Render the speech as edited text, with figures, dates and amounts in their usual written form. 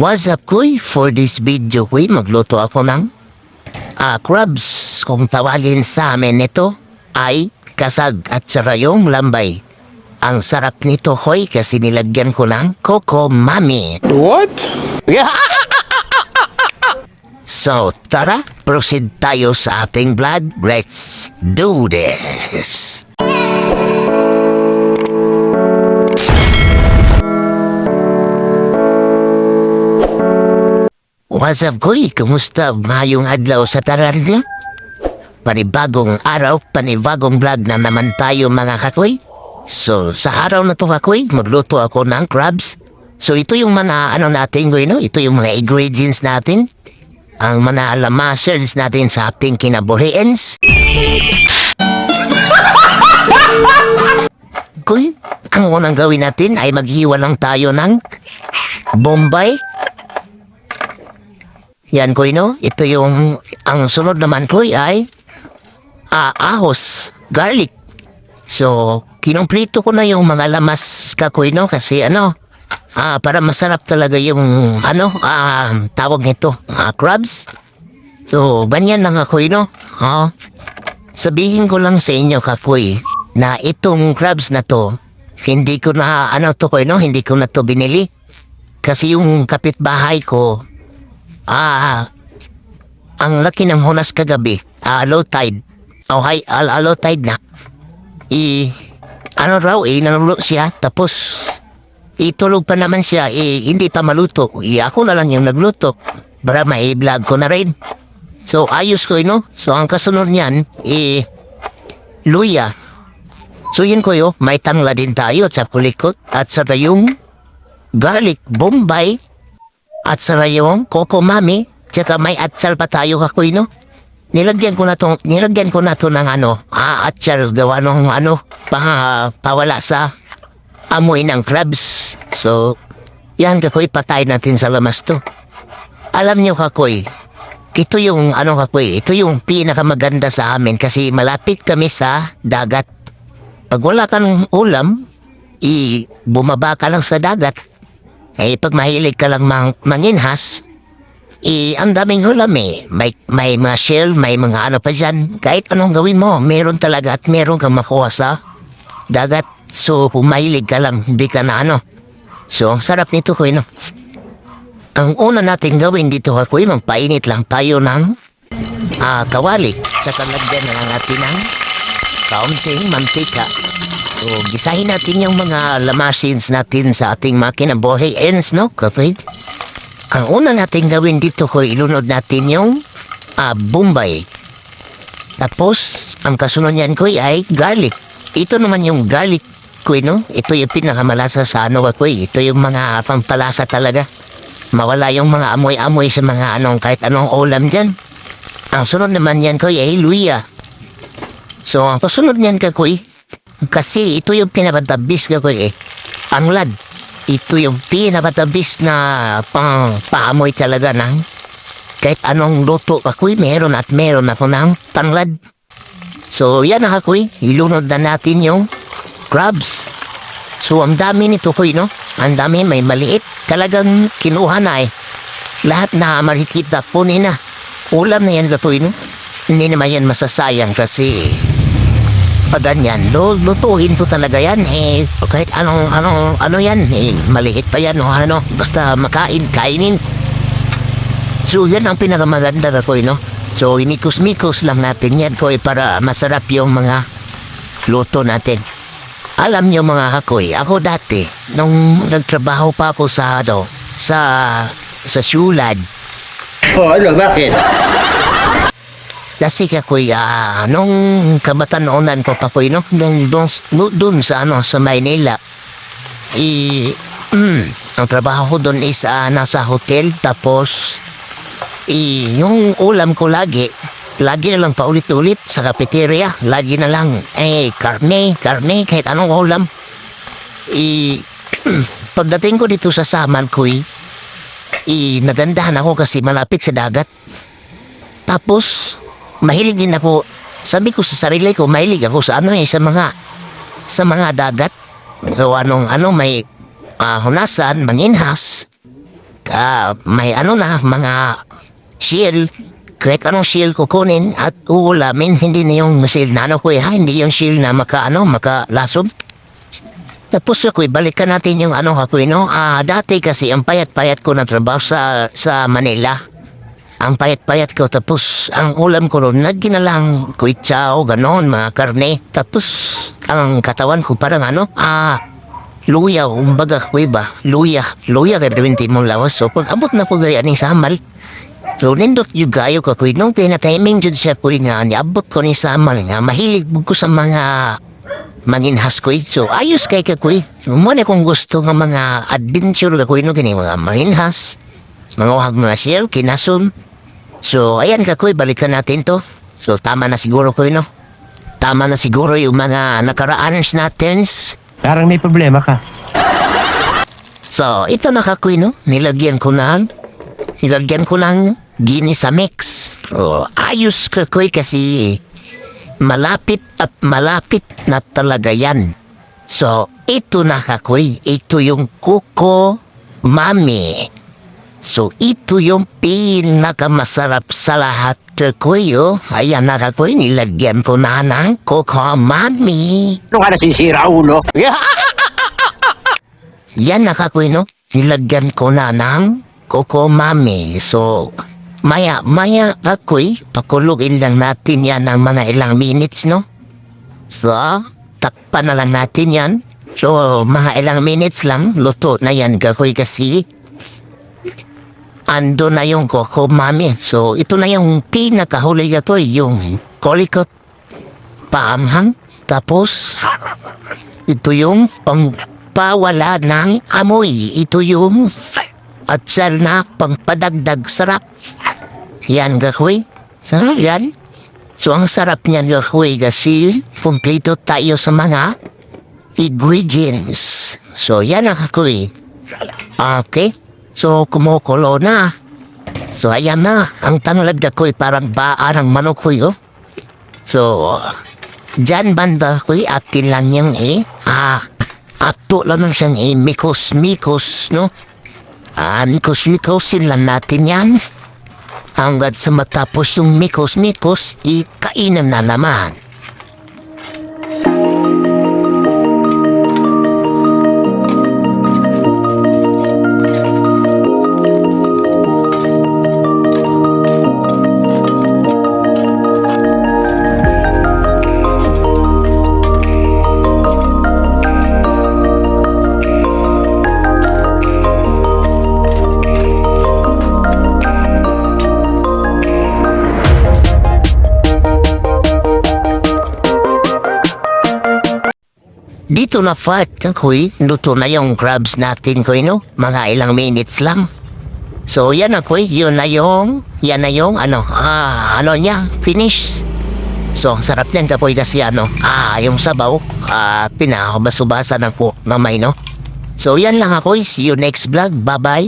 What's up, kuy? For this video, kuy, magluto ako ng crabs. Kung tawagin sa amin nito ay kasag at saka yung lambay. Ang sarap nito, hoy, kasi nilagyan ko ng Coco Mami. What? So, tara, proceed tayo sa ating vlog. Let's do this! What's up, kuy? Kumusta? Mayong adlaw sa taran niyo? Panibagong araw, panibagong vlog na naman tayo mga kakuy. So, sa araw na to kakuy, magluto ako ng crabs. So, ito yung mga natin, kuy, no? Ito yung mga ingredients natin. Ang mga lamasers natin sa ating kinabuhiens. Kuy, ang unang gawin natin ay maghiwa lang tayo ng Bombay. Yan, kuy, no? Ito yung, ang sunod naman, kuy, ay ahos, garlic. So, kinumplito ko na yung mga lamas ka, kuy, no? Kasi, para masarap talaga yung, tawag nito, crabs. So, banyan lang ako, no? Sabihin ko lang sa inyo, kakuy, na itong crabs na to, hindi ko na, kuy, no? Hindi ko na to binili. Kasi yung kapitbahay ko, ang laki ng hunas kagabi, low tide. Low tide na. Nanulo siya, tapos, itulog pa naman siya, hindi pa maluto. Ako na lang yung nagluto, para may vlog ko na rin. So, ayos ko, no? So, ang kasunod niyan, luya. So, yun ko, may tangla din tayo sa kulikot, at saka yung garlic, bombay, at saka yung Coco Mami, tsaka may atsal pa tayo kakuy, no? Nilagyan ko na to ng atsal gawa nung pawala sa amoy ng crabs. So, yan kakuy, patay natin sa lamas to. Alam nyo kakuy, ito yung ito yung pinakamaganda sa amin kasi malapit kami sa dagat. Pag wala kang ulam, bumaba ka lang sa dagat. Pag mahilig ka lang manginhas, ang daming ulam May mga shell, may mga pa dyan. Kahit anong gawin mo, meron talaga at meron kang makuha sa dagat. So, kung mahilig ka lang, hindi ka na So, ang sarap nito, kuy, no? Ang una natin gawin dito, kuy, magpainit lang tayo ng kawali. Saka lagyan na lang natin ng kaunting mantika. So, gisahin natin yung mga lamasins natin sa ating makina bohe ends, no, kapit? Ang una natin gawin dito, kuy, ilunod natin yung bombay. Tapos, ang kasunod niyan, kuy, ay garlic. Ito naman yung garlic, kuy, no? Ito yung pinakamalasa sa kuy. Ito yung mga pampalasa talaga. Mawala yung mga amoy-amoy sa mga kahit anong ulam dyan. Ang sunod naman yan, kuy, ay luya. So, ang kasunod niyan ka, kuy, kasi ito yung pinapatabis ka, kuy, anglad. Ito yung pinapatabis na paamoy talaga ng kahit anong luto ka, kuy, meron at meron ako ng tanglad. So, yan na, kuy, ilunod na natin yung crabs. So, ang dami nito, kuy, no? Ang dami, may maliit. Talagang kinuha na lahat na makikita, punin na. Ulam na yan, kuy, no? Hindi naman yan masasayang kasi pag ganyan, lutuin ko talaga yan, kahit ano yan, maliit pa yan, basta kainin. So, yan ang pinakamaganda na, kuy, no? So, inikos-mikos lang natin yan, kuy, para masarap yung mga luto natin. Alam nyo mga kakuy, ako dati, nung nagtrabaho pa ako sa Sulad. Bakit? Kasi kakuy, nung kabataan ko pa, kuy, no? Doon sa Maynila. Ang trabaho ko doon is nasa hotel, tapos yung ulam ko lagi na lang paulit-ulit sa cafeteria. Lagi na lang, karne, kahit anong ulam. Pagdating ko dito sa Samal, kuy, nagandahan ako kasi malapit sa dagat. Tapos, mahilig din ako, sabi ko sa sarili ko, mahilig ako sa sa mga dagat. So, may hunasan, manginhas. may ano na, mga shield. Kahit anong shield kukunin at uulamin, hindi na yung shield na ano ko ha, hindi yung shield na makalasob. Tapos ako, balikan natin yung ano ako, no? Dati kasi ang payat-payat ko na trabaho sa Manila. Ang payat-payat ko, tapos ang ulam ko ron, nagkinalang kuitsao, ganon, mga karne. Tapos ang katawan ko parang ano, luya, umbaga ko ba, luya kaya rinti mong lawas. So pag abot na po gari aning samal, so nindot yung gayo ka ko, nung tinatayaming dyan siya ko nga, niabot ko ni samal nga, mahilig ko sa mga manginhas ko. So ayos kay ka ko, muna kung gusto ng mga adventure ka ko, no, gini mga manginhas, mga wahag mga shell, kinasun. So ayan ka ko, balikan natin to. So tama na siguro ko, no? Tama na siguro yung mga nakaraanas natin. Parang may problema ka. So, ito na kakoy, no? Nilagyan ko ng ginisa mix. So, ayos kakoy kasi malapit at malapit na talaga yan. So, ito na kakoy. Ito yung kuko mami. So, ito yung pinakamasarap sa lahat kakoy, oh. Ayan na kakoy, nilagyan ko na ng kuko mami. Ano ka nasisira, ulo? Yan na kakoy, no? Nilagyan ko na ng kuko mami. So, maya kakoy, pakulugin lang natin yan ng mga ilang minutes, no? So, takpan na lang natin yan. So, mga ilang minutes lang, luto na yan kakoy kasi ando na yung kuko mami. So, ito na yung pinakahuli kakoy, yung kolikot paamhang. Tapos, ito yung pangpawala ng amoy. Ito yung atsal na pangpadagdag sarap. Yan kakoy. So, yan. So, ang sarap niyan kakoy kasi kumplito tayo sa mga ingredients. So, yan na kakoy. Okay. So, kumukulo na. So, ayan na. Ang tanglad kakoy parang baan ng manok ko, oh. So, dyan banda ko'y akin lang yung ato lang siyang mikos, no? Mikos-mikosin lang natin yan. Hanggat sa matapos yung mikos, ikainan na naman. Dito na part ko'y luto na yung crabs natin ko'y, no? Mga ilang minutes lang. So yan na ko'y, yan na yung ano niya, finish. So ang sarap niyan kapoy kasi yung sabaw, pinakabasubasa ng mamay, no? So yan lang ako, see you next vlog, bye bye.